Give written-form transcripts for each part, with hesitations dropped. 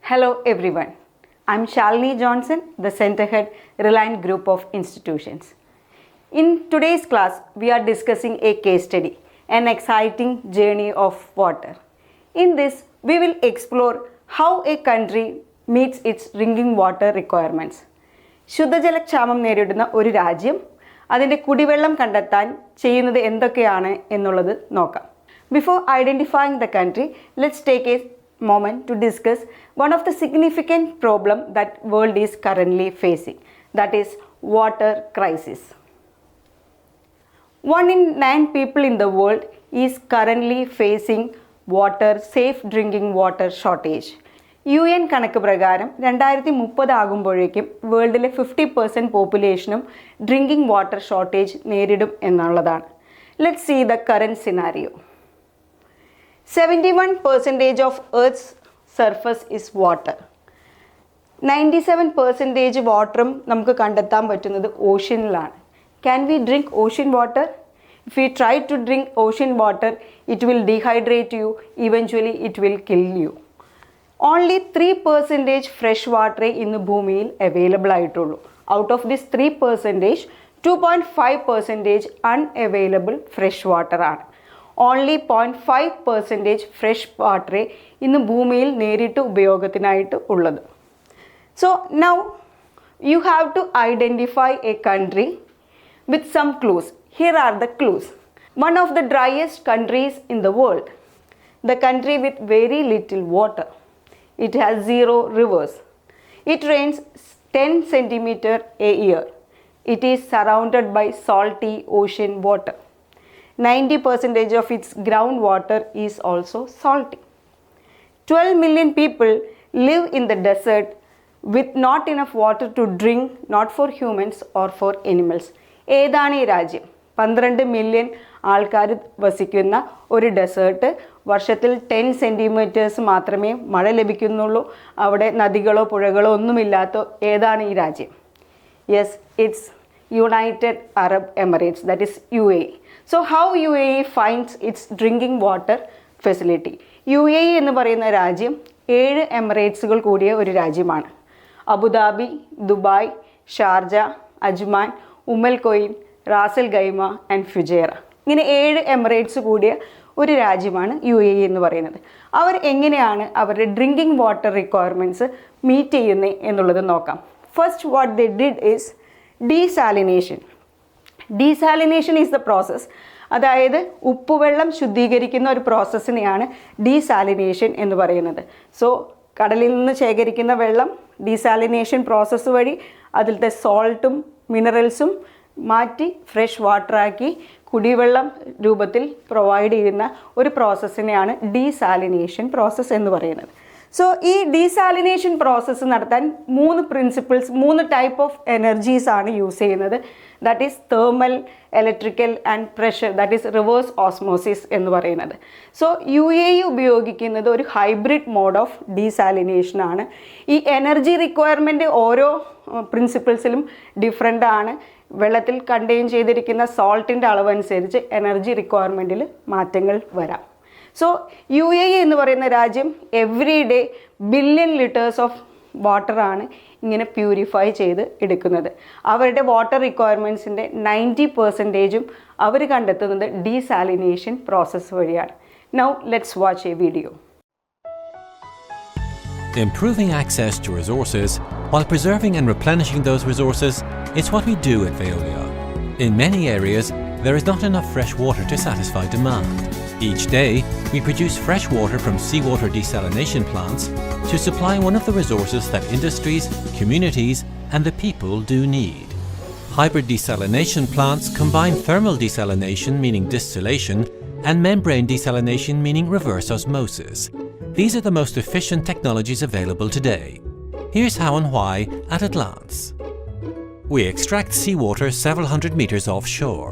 Hello everyone. I'm Salini Johnson, the Center Head, Reliant Group of Institutions. In today's class, we are discussing a case study, an exciting journey of water. In this, we will explore how a country meets its drinking water requirements. ശുദ്ധജലക്ഷാമം നേരിടുന്ന ഒരു രാജ്യം അതിൻ്റെ കുടിവെള്ളം കണ്ടെത്താൻ ചെയ്യുന്നത് എന്തൊക്കെയാണ് എന്നുള്ളത് നോക്കാം. Before identifying the country, let's take a moment to discuss one of the significant problem that world is currently facing, that is water crisis. 1 in 9 people in the world is currently facing safe drinking water shortage. UN കണക്ക് പ്രകാരം 2030 ആകുമ്പോഴേക്കും വേൾഡിലെ 50% പോപ്പുലേഷനും drinking water shortage നേരിടും എന്നുള്ളതാണ്. Let's see the current scenario. 71% of Earth's surface is water. 97% വാട്ടറും നമുക്ക് കണ്ടെത്താൻ പറ്റുന്നത് ഓഷ്യനിലാണ്. Can we drink ocean water? If we try to drink ocean water, it will dehydrate you. Eventually, it will kill you. Only 3% fresh water ഇന്ന് ഭൂമിയിൽ available ആയിട്ടുള്ളൂ. Out of this 3%, 2.5% unavailable fresh water ആണ്. Only 0.5% fresh water ഇന്ന് ഭൂമിയിൽ നേരിട്ട് ഉപയോഗത്തിനായിട്ട് ഉള്ളത്. So now you have to identify a country with some clues. Here are the clues. One of the driest countries in the world, the country with very little water. It has 0 rivers. It rains 10 centimeters a year. It is surrounded by salty ocean water. 90% of its groundwater is also salty. 12 million people live in the desert with not enough water to drink, not for humans or for animals. ഏതാണ് ഈ രാജ്യം? 12 million ആൾക്കാർ വസിക്കുന്ന ഒരു desert, വർഷത്തിൽ 10 centimetres മാത്രമേ മഴ ലഭിക്കുന്നുള്ളൂ, അവിടെ നദികളോ പുഴകളോ ഒന്നുമില്ലാത്ത ഏതാണ് ഈ രാജ്യം? Yes, it's United Arab Emirates, that is UAE. So how UAE finds its drinking water facility? UAE എന്ന് പറയുന്ന രാജ്യം 7 എമിറേറ്റ്സുകൾ കൂടിയ ഒരു രാജ്യമാണ്. Abu Dhabi, Dubai, Sharjah, Ajman, Umm al Ras al Khaimah and Fujairah. ഇങ്ങനെ 7 എമിറേറ്റ്സ് കൂടിയ ഒരു രാജ്യമാണ് UAE എന്ന് പറയുന്നത്. അവർ എങ്ങനെയാണ് അവരുടെ ഡ്രിങ്കിങ് വാട്ടർ റിക്വയർമെൻറ്റ്സ് മീറ്റ് ചെയ്യുന്നത് എന്നുള്ളത് നോക്കാം. First what they did is desalination. Desalination is the process. അതായത് ഉപ്പുവെള്ളം ശുദ്ധീകരിക്കുന്ന ഒരു പ്രോസസ്സിനെയാണ് ഡീസാലിനേഷൻ എന്ന് പറയുന്നത്. സോ കടലിൽ നിന്ന് ശേഖരിക്കുന്ന വെള്ളം ഡീസാലിനേഷൻ പ്രോസസ്സ് വഴി അതിലത്തെ സോൾട്ടും മിനറൽസും മാറ്റി ഫ്രഷ് വാട്ടറാക്കി കുടിവെള്ളം രൂപത്തിൽ പ്രൊവൈഡ് ചെയ്യുന്ന ഒരു പ്രോസസ്സിനെയാണ് ഡീസാലിനേഷൻ പ്രോസസ്സ് എന്ന് പറയുന്നത്. സോ ഈ ഡീസാലിനേഷൻ പ്രോസസ്സ് നടത്താൻ 3 പ്രിൻസിപ്പിൾസ്, 3 ടൈപ്പ് ഓഫ് എനർജീസ് ആണ് യൂസ് ചെയ്യുന്നത്. That is thermal, electrical and pressure, that is reverse osmosis എന്ന് പറയുന്നത്. സോ UAE ഉപയോഗിക്കുന്നത് ഒരു ഹൈബ്രിഡ് മോഡ് ഓഫ് ഡീസാലിനേഷൻ ആണ്. ഈ എനർജി റിക്വയർമെൻറ്റ് ഓരോ പ്രിൻസിപ്പിൾസിലും ഡിഫറെൻ്റ് ആണ്. വെള്ളത്തിൽ കണ്ടെയ്ൻ ചെയ്തിരിക്കുന്ന സോൾട്ടിൻ്റെ അളവനുസരിച്ച് എനർജി റിക്വയർമെൻറ്റിൽ മാറ്റങ്ങൾ വരാം. സോ UAE എന്ന് പറയുന്ന രാജ്യം every day billion litres of വാട്ടറാണ് ഇങ്ങനെ പ്യൂരിഫൈ ചെയ്ത് എടുക്കുന്നത്. അവരുടെ വാട്ടർ റിക്വയർമെൻറ്റ്സിൻ്റെ 90% അവർ കണ്ടെത്തുന്നത് ഡീസാലിനേഷൻ പ്രോസസ്സ് വഴിയാണ്. Now let's watch A video. Improving access to resources while preserving and replenishing those resources is what we do at Veolia. In many areas, there is not enough fresh water to satisfy demand. Each day, we produce fresh water from seawater desalination plants to supply one of the resources that industries, communities, and the people do need. Hybrid desalination plants combine thermal desalination, meaning distillation, and membrane desalination, meaning reverse osmosis. These are the most efficient technologies available today. Here's how and why at a glance. We extract seawater several hundred meters offshore.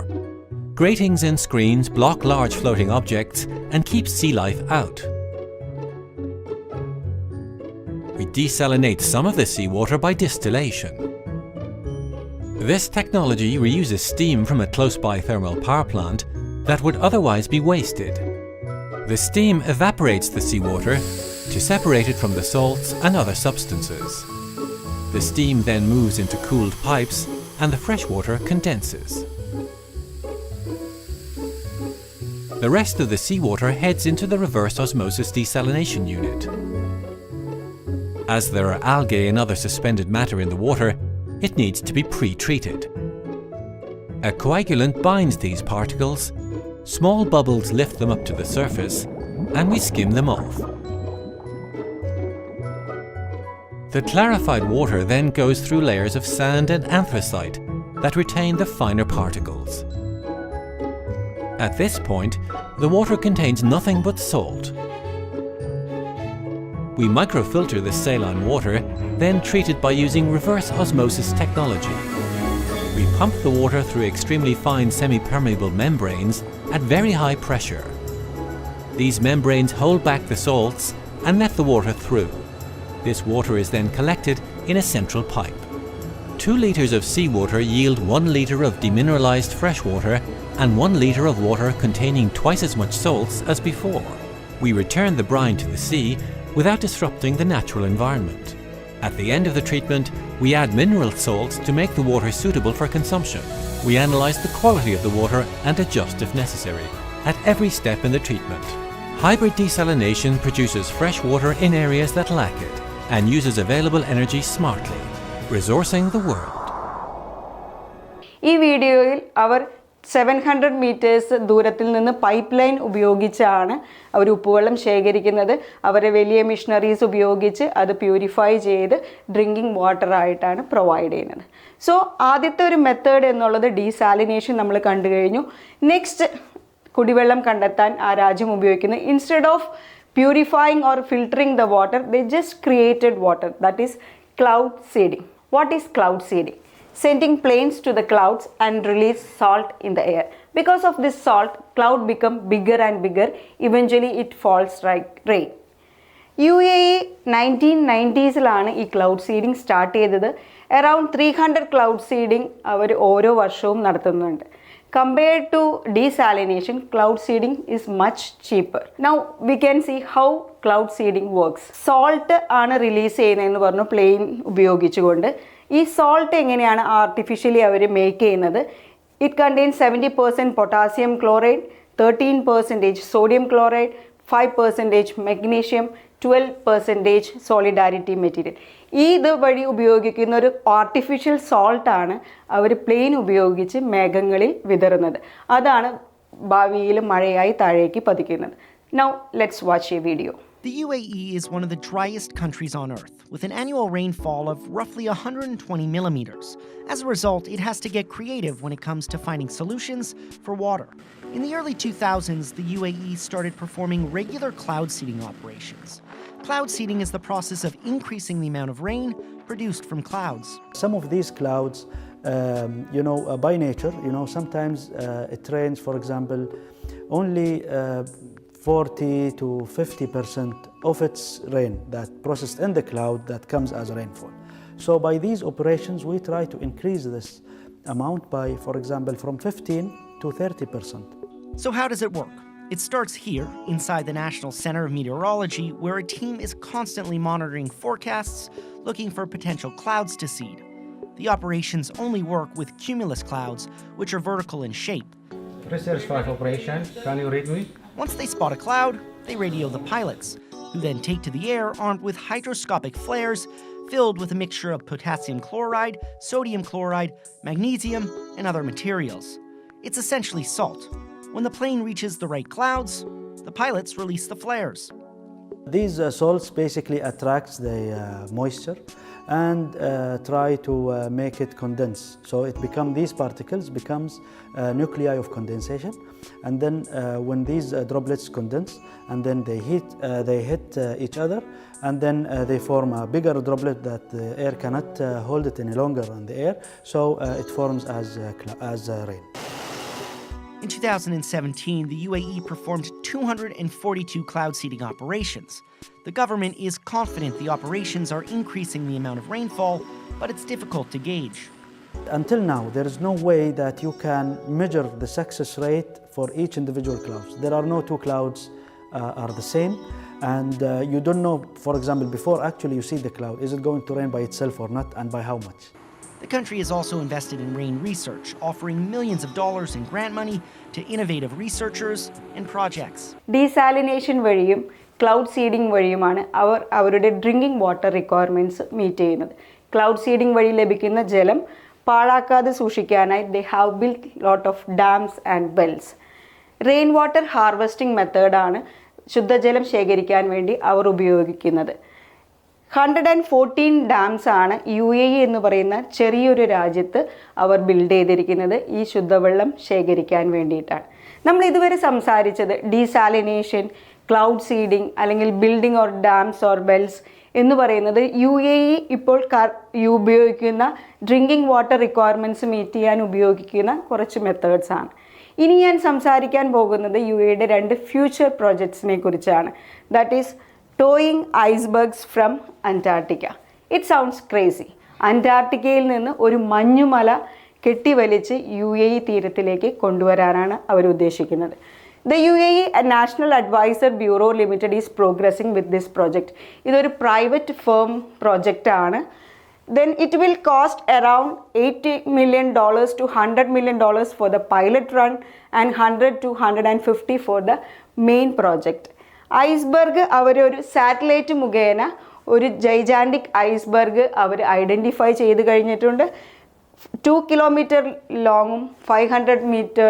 Gratings in screens block large floating objects and keep sea life out. We desalinate some of the seawater by distillation. This technology reuses steam from a close-by thermal power plant that would otherwise be wasted. The steam evaporates the seawater to separate it from the salts and other substances. The steam then moves into cooled pipes and the fresh water condenses. The rest of the seawater heads into the reverse osmosis desalination unit. As there are algae and other suspended matter in the water, it needs to be pre-treated. A coagulant binds these particles, small bubbles lift them up to the surface, and we skim them off. The clarified water then goes through layers of sand and anthracite that retain the finer particles. At this point, the water contains nothing but salt. We microfilter the saline water, then treat it by using reverse osmosis technology. We pump the water through extremely fine semi-permeable membranes at very high pressure. These membranes hold back the salts and let the water through. This water is then collected in a central pipe. 2 litres of seawater yield 1 litre of demineralized fresh water and 1 litre of water containing twice as much salts as before. We return the brine to the sea without disrupting the natural environment. At the end of the treatment, we add mineral salts to make the water suitable for consumption. We analyse the quality of the water and adjust if necessary, at every step in the treatment. Hybrid desalination produces fresh water in areas that lack it and uses available energy smartly, resourcing the world. ഈ വീഡിയോയിൽ അവർ 700 metres ദൂരത്തിൽ നിന്ന് pipe line ഉപയോഗിച്ചാണ് അവർ ഉപ്പുവെള്ളം ശേഖരിക്കുന്നത്. അവരെ വലിയ missionaries ഉപയോഗിച്ച് അത് പ്യൂരിഫൈ ചെയ്ത് ഡ്രിങ്കിങ് വാട്ടർ ആയിട്ടാണ് പ്രൊവൈഡ് ചെയ്യുന്നത്. സോ ആദ്യത്തെ ഒരു മെത്തേഡ് എന്നുള്ളത് ഡീസാലിനേഷൻ നമ്മൾ കണ്ടു കഴിഞ്ഞു. നെക്സ്റ്റ് കുടിവെള്ളം കണ്ടെത്താൻ ആ രാജ്യം ഉപയോഗിക്കുന്നത് instead of purifying or filtering the water, they just created water, that is cloud seeding. What is cloud seeding? Sending planes to the clouds and release salt in the air. Because of this salt, cloud become bigger and bigger. Eventually it falls like rain. UAE 1990s ഈ cloud seeding start ചെയ്തത്. Around 300 cloud seeding അവർ ഓരോ വർഷവും നടത്തുന്നുണ്ട്. Compared to desalination, cloud seeding is much cheaper. Now we can see how cloud seeding works. Salt ആണ് release ചെയ്യുന്നതെന്ന് പറഞ്ഞു plain ഉപയോഗിച്ചുകൊണ്ട്. ഈ സോൾട്ട് എങ്ങനെയാണ് ആർട്ടിഫിഷ്യലി അവർ മേക്ക് ചെയ്യുന്നത്? It contains 70% potassium chloride, 13% sodium chloride, 5% magnesium, 12% solidarity material. ഇത് വഴി ഉപയോഗിക്കുന്ന ഒരു ആർട്ടിഫിഷ്യൽ സോൾട്ടാണ് അവർ പ്ലെയിൻ ഉപയോഗിച്ച് മേഘങ്ങളിൽ വിതറുന്നത്. അതാണ് ഭാവിയിൽ മഴയായി താഴേക്ക് പതിക്കുന്നത്. Now let's watch a video. The UAE is one of the driest countries on Earth, with an annual rainfall of roughly 120 millimeters. As a result, it has to get creative when it comes to finding solutions for water. In the early 2000s, the UAE started performing regular cloud seeding operations. Cloud seeding is the process of increasing the amount of rain produced from clouds. Some of these clouds, by nature, sometimes it rains, for example, only 40 to 50% of its rain that processed in the cloud that comes as rainfall. So by these operations, we try to increase this amount by, for example, from 15 to 30%. So how does it work? It starts here, inside the National Center of Meteorology, where a team is constantly monitoring forecasts, looking for potential clouds to seed. The operations only work with cumulus clouds, which are vertical in shape. Research 5 operation, can you read me? Once they spot a cloud, they radio the pilots, who then take to the air armed with hydroscopic flares filled with a mixture of potassium chloride, sodium chloride, magnesium, and other materials. It's essentially salt. When the plane reaches the right clouds, the pilots release the flares. These salts basically attracts the moisture and try to make it condense. So these particles becomes nuclei of condensation, and then when these droplets condense, and then they hit each other, and then they form a bigger droplet that the air cannot hold it any longer on the air, so it forms as rain. In 2017, the UAE performed 242 cloud seeding operations. The government is confident the operations are increasing the amount of rainfall, but it's difficult to gauge. Until now, there is no way that you can measure the success rate for each individual cloud. There are no two clouds are the same, And you don't know, for example, before actually you see the cloud, is it going to rain by itself or not, and by how much? The country has also invested in rain research, offering millions of dollars in grant money to innovative researchers and projects. Desalination വഴിയും cloud seeding വഴിയുമാണ് അവരുടെ drinking water requirements meet ചെയ്യുന്നത്. Cloud seeding വഴി ലഭിക്കുന്ന ജലം പാഴാക്കാതെ സൂക്ഷിക്കാനായി they have built lot of dams and wells. Rain water harvesting മെത്തേഡാണ് ശുദ്ധജലം ശേഖരിക്കാൻ വേണ്ടി അവർ ഉപയോഗിക്കുന്നത്. 114 ഡാംസ് ആണ് UAE എന്ന് പറയുന്ന ചെറിയൊരു രാജ്യത്ത് അവർ ബിൽഡ് ചെയ്തിരിക്കുന്നത് ഈ ശുദ്ധവെള്ളം ശേഖരിക്കാൻ വേണ്ടിയിട്ടാണ്. നമ്മൾ ഇതുവരെ സംസാരിച്ചത് ഡീസാലിനേഷൻ, ക്ലൗഡ് സീഡിംഗ് അല്ലെങ്കിൽ building or dams or Wells എന്ന് പറയുന്നത് UAE ഇപ്പോൾ ഉപയോഗിക്കുന്ന ഡ്രിങ്കിങ് വാട്ടർ റിക്വയർമെൻറ്റ്സ് മീറ്റ് ചെയ്യാൻ ഉപയോഗിക്കുന്ന കുറച്ച് മെത്തേഡ്സ് ആണ്. ഇനി ഞാൻ സംസാരിക്കാൻ പോകുന്നത് UAEയുടെ 2 ഫ്യൂച്ചർ പ്രോജക്ട്സിനെ കുറിച്ചാണ്. That is towing icebergs from Antarctica. It sounds crazy. അന്റാർട്ടിക്കയിൽ നിന്ന് ഒരു മഞ്ഞുമല കെട്ടിവലിച്ച് UAE തീരത്തിലേക്ക് കൊണ്ടുവരാനാണ് അവർ ഉദ്ദേശിക്കുന്നത്. The UAE National Advisor Bureau Limited is progressing with this project. ഇതൊരു പ്രൈവറ്റ് ഫേം പ്രോജക്റ്റ് ആണ്. Then it will cost around $80 million to $100 million for the pilot run and 100 to 150 for the main project. Iceberg അവരൊരു satellite മുഖേന ഒരു gigantic iceberg അവർ identify ചെയ്ത് കഴിഞ്ഞിട്ടുണ്ട്. 2 kilometre ലോങ്ങും 500 metre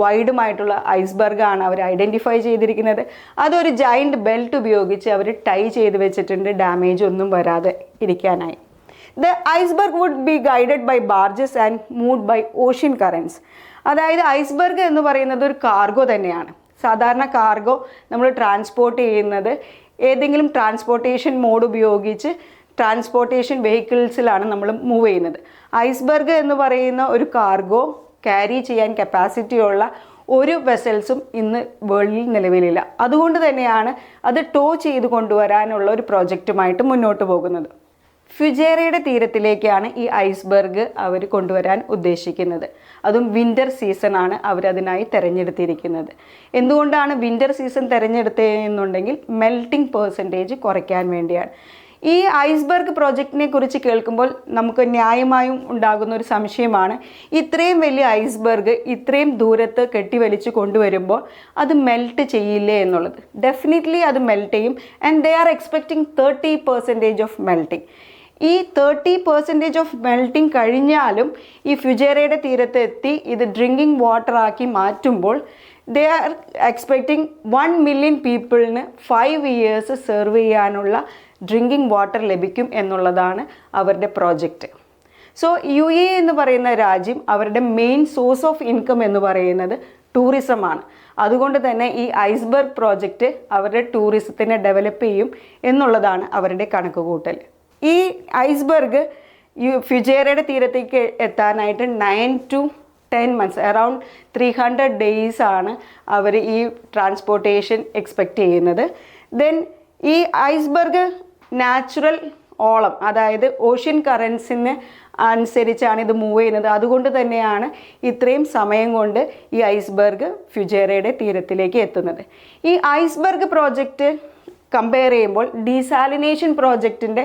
വൈഡുമായിട്ടുള്ള ഐസ്ബർഗാണ് അവർ identify ചെയ്തിരിക്കുന്നത്. അതൊരു ജൈൻറ്റ് belt ഉപയോഗിച്ച് അവർ ടൈ ചെയ്ത് വെച്ചിട്ടുണ്ട്, ഡാമേജ് ഒന്നും വരാതെ ഇരിക്കാനായി. The iceberg would be guided by barges and moved by ocean currents. അതായത് ഐസ്ബർഗ് എന്ന് പറയുന്നത് ഒരു കാർഗോ തന്നെയാണ്. സാധാരണ കാർഗോ നമ്മൾ ട്രാൻസ്പോർട്ട് ചെയ്യുന്നത് ഏതെങ്കിലും ട്രാൻസ്പോർട്ടേഷൻ മോഡ് ഉപയോഗിച്ച് ട്രാൻസ്പോർട്ടേഷൻ വെഹിക്കിൾസിലാണ് നമ്മൾ മൂവ് ചെയ്യുന്നത്. ഐസ്ബർഗ് എന്ന് പറയുന്ന ഒരു കാർഗോ ക്യാരി ചെയ്യാൻ കപ്പാസിറ്റിയുള്ള ഒരു വെസൽസും ഇന്ന് വേൾഡിൽ നിലവിലില്ല. അതുകൊണ്ട് തന്നെയാണ് അത് ടോ ചെയ്ത് കൊണ്ടുവരാനുള്ള ഒരു പ്രോജക്റ്റുമായിട്ട് മുന്നോട്ട് പോകുന്നത്. ഫുജേറയുടെ തീരത്തിലേക്കാണ് ഈ ഐസ്ബർഗ് അവർ കൊണ്ടുവരാൻ ഉദ്ദേശിക്കുന്നത്. അതും വിൻ്റർ സീസണാണ് അവരതിനായി തിരഞ്ഞെടുത്തിരിക്കുന്നത്. എന്തുകൊണ്ടാണ് വിൻ്റർ സീസൺ തിരഞ്ഞെടുത്തതെന്നുണ്ടെങ്കിൽ മെൽറ്റിംഗ് പെർസെൻറ്റേജ് കുറയ്ക്കാൻ വേണ്ടിയാണ്. ഈ ഐസ്ബർഗ് പ്രോജക്റ്റിനെ കുറിച്ച് കേൾക്കുമ്പോൾ നമുക്ക് ന്യായമായും ഉണ്ടാകുന്ന ഒരു സംശയമാണ്, ഇത്രയും വലിയ ഐസ്ബർഗ് ഇത്രയും ദൂരത്ത് കെട്ടിവലിച്ച് കൊണ്ടുവരുമ്പോൾ അത് മെൽറ്റ് ചെയ്യില്ലേ എന്നുള്ളത്. ഡെഫിനറ്റ്ലി അത് മെൽറ്റ് ചെയ്യും. And they are expecting 30% of melting. ഈ 30% ഓഫ് മെൽറ്റിംഗ് കഴിഞ്ഞാലും ഈ ഫുജേറയുടെ തീരത്ത് എത്തി ഇത് ഡ്രിങ്കിങ് വാട്ടറാക്കി മാറ്റുമ്പോൾ ദേ ആർ എക്സ്പെക്റ്റിംഗ് 1 മില്യൺ പീപ്പിളിന് 5 ഇയേഴ്സ് സെർവ് ചെയ്യാനുള്ള ഡ്രിങ്കിങ് വാട്ടർ ലഭിക്കും എന്നുള്ളതാണ് അവരുടെ പ്രോജക്റ്റ്. സോ UAE എന്ന് പറയുന്ന രാജ്യം അവരുടെ മെയിൻ സോഴ്സ് ഓഫ് ഇൻകം എന്ന് പറയുന്നത് ടൂറിസമാണ്. അതുകൊണ്ട് തന്നെ ഈ ഐസ്ബർഗ് പ്രോജക്റ്റ് അവരുടെ ടൂറിസത്തിനെ ഡെവലപ്പ് ചെയ്യും എന്നുള്ളതാണ് അവരുടെ കണക്കുകൂട്ടൽ. ഈ ഐസ്ബർഗ് ഈ ഫുജേറയുടെ തീരത്തേക്ക് എത്താനായിട്ട് 9 to 10 months, അറൗണ്ട് 300 days ആണ് അവർ ഈ ട്രാൻസ്പോർട്ടേഷൻ എക്സ്പെക്റ്റ് ചെയ്യുന്നത്. ദെൻ ഈ ഐസ്ബർഗ് നാച്ചുറൽ ഓളം, അതായത് ഓഷ്യൻ കറൻസിന് അനുസരിച്ചാണ് ഇത് മൂവ് ചെയ്യുന്നത്. അതുകൊണ്ട് തന്നെയാണ് ഇത്രയും സമയം കൊണ്ട് ഈ ഐസ്ബർഗ് ഫുജേറയുടെ തീരത്തിലേക്ക് എത്തുന്നത്. ഈ ഐസ്ബർഗ് പ്രോജക്റ്റ് കമ്പയർ ചെയ്യുമ്പോൾ ഡീസാലിനേഷൻ പ്രോജക്റ്റിൻ്റെ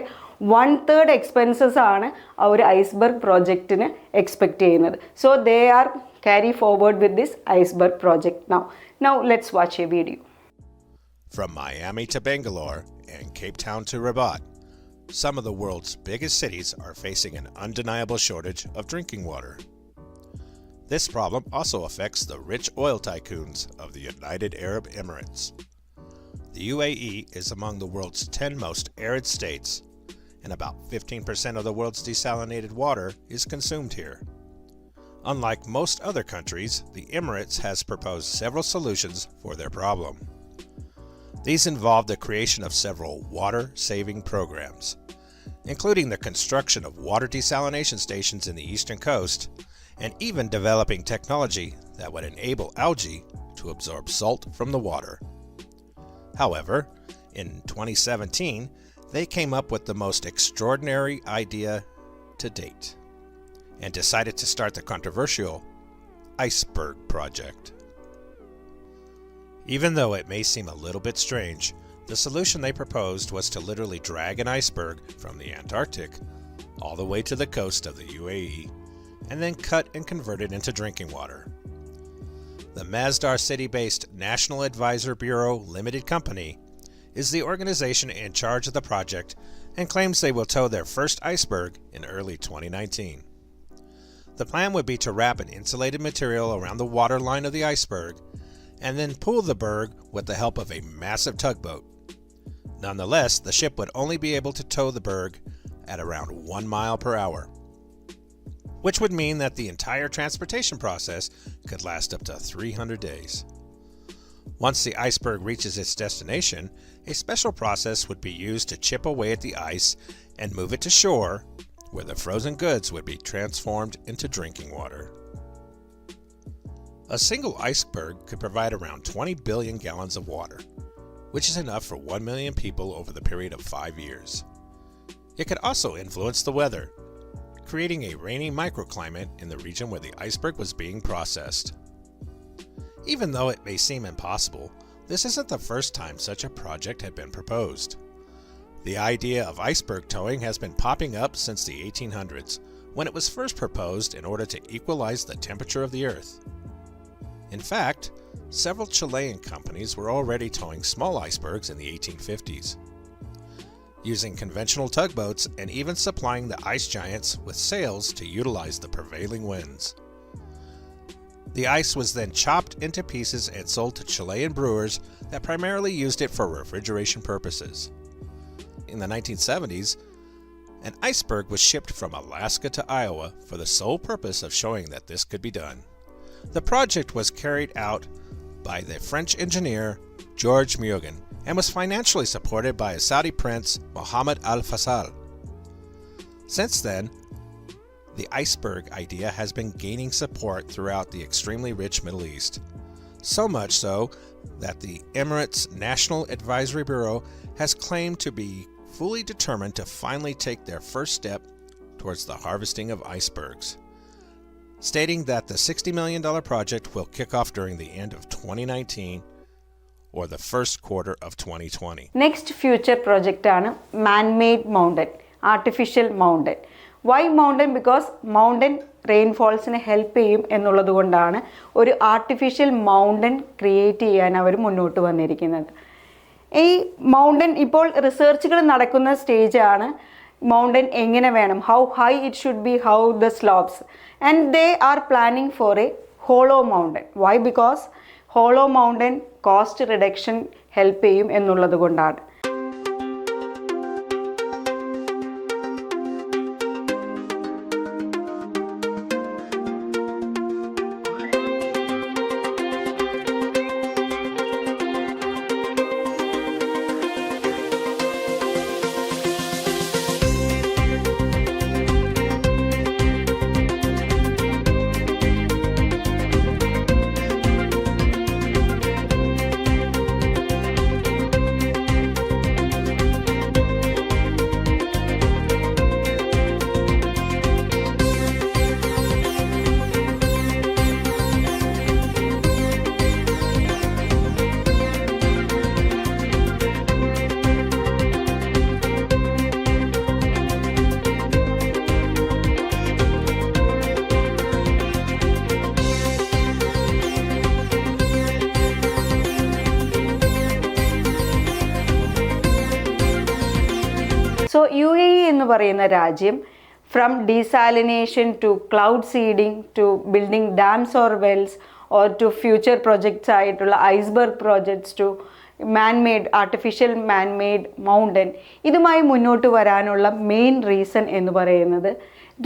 1/3 എക്സ്പെൻസസ് ആണ് ആ ഒരു ഐസ്ബർഗ് പ്രോജക്റ്റിന് എക്സ്പെക്റ്റ് ചെയ്യുന്നത്. So they are carry forward with this iceberg project now let's watch a video. From Miami to Bangalore and Cape Town to Rabat, some of the world's biggest cities are facing an undeniable shortage of drinking water. This problem also affects the rich oil tycoons of the United Arab Emirates. The UAE is among the world's 10 most arid states, and about 15% of the world's desalinated water is consumed here. Unlike most other countries, the Emirates has proposed several solutions for their problem. These involve the creation of several water-saving programs, including the construction of water desalination stations in the eastern coast, and even developing technology that would enable algae to absorb salt from the water. However, in 2017, they came up with the most extraordinary idea to date and decided to start the controversial Iceberg Project. Even though it may seem a little bit strange, The solution they proposed was to literally drag an iceberg from the Antarctic all the way to the coast of the UAE and then cut and convert it into drinking water. The Masdar city-based National Advisory Bureau Limited Company is the organization in charge of the project and claims they will tow their first iceberg in early 2019. The plan would be to wrap an insulated material around the waterline of the iceberg and then pull the berg with the help of a massive tugboat. Nonetheless, the ship would only be able to tow the berg at around 1 mile per hour, which would mean that the entire transportation process could last up to 300 days. Once the iceberg reaches its destination, a special process would be used to chip away at the ice and move it to shore, where the frozen goods would be transformed into drinking water. A single iceberg could provide around 20 billion gallons of water, which is enough for 1 million people over the period of 5 years. It could also influence the weather, creating a rainy microclimate in the region where the iceberg was being processed. Even though it may seem impossible, this isn't the first time such a project had been proposed. The idea of iceberg towing has been popping up since the 1800s, when it was first proposed in order to equalize the temperature of the Earth. In fact, several Chilean companies were already towing small icebergs in the 1850s, using conventional tugboats and even supplying the ice giants with sails to utilize the prevailing winds. The ice was then chopped into pieces and sold to Chilean brewers that primarily used it for refrigeration purposes. In the 1970s, an iceberg was shipped from Alaska to Iowa for the sole purpose of showing that this could be done. The project was carried out by the French engineer Georges Mugen and was financially supported by a Saudi prince, Mohammed Al Faisal. Since then, the iceberg idea has been gaining support throughout the extremely rich Middle East. So much so that the Emirates National Advisory Bureau has claimed to be fully determined to finally take their first step towards the harvesting of icebergs, stating that the $60 million project will kick off during the end of 2019 or the first quarter of 2020. Next future project ആണ് man-made mountain, artificial mountain. Why mountain? Because mountain rainfallsനെ help ചെയ്യും എന്നുള്ളത് കൊണ്ടാണ് ഒരു artificial mountain create ചെയ്യാൻ അവർ മുന്നോട്ട് വന്നിരിക്കുന്നത്. ഈ മൗണ്ടൻ ഇപ്പോൾ റിസർച്ചുകൾ നടക്കുന്ന സ്റ്റേജാണ്. മൗണ്ടൻ എങ്ങനെ വേണം, how high it should be, how the slopes, and they are planning for a hollow mountain. Why? Because hollow mountain cost reduction help ചെയ്യും എന്നുള്ളത് കൊണ്ടാണ്. സോ UAE എന്ന് പറയുന്ന രാജ്യം from desalination to cloud seeding to building dams or wells or to future projects ആയിട്ടുള്ള Iceberg projects to man-made, artificial man-made mountain, ഇതുമായി മുന്നോട്ട് വരാനുള്ള മെയിൻ റീസൺ എന്ന് പറയുന്നത്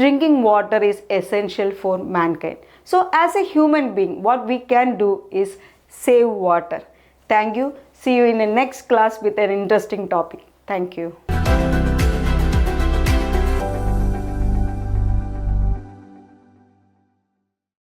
drinking water is essential for mankind. So as a human being, what we can do is save water. Thank you. See you in the next class with an interesting topic. Thank you.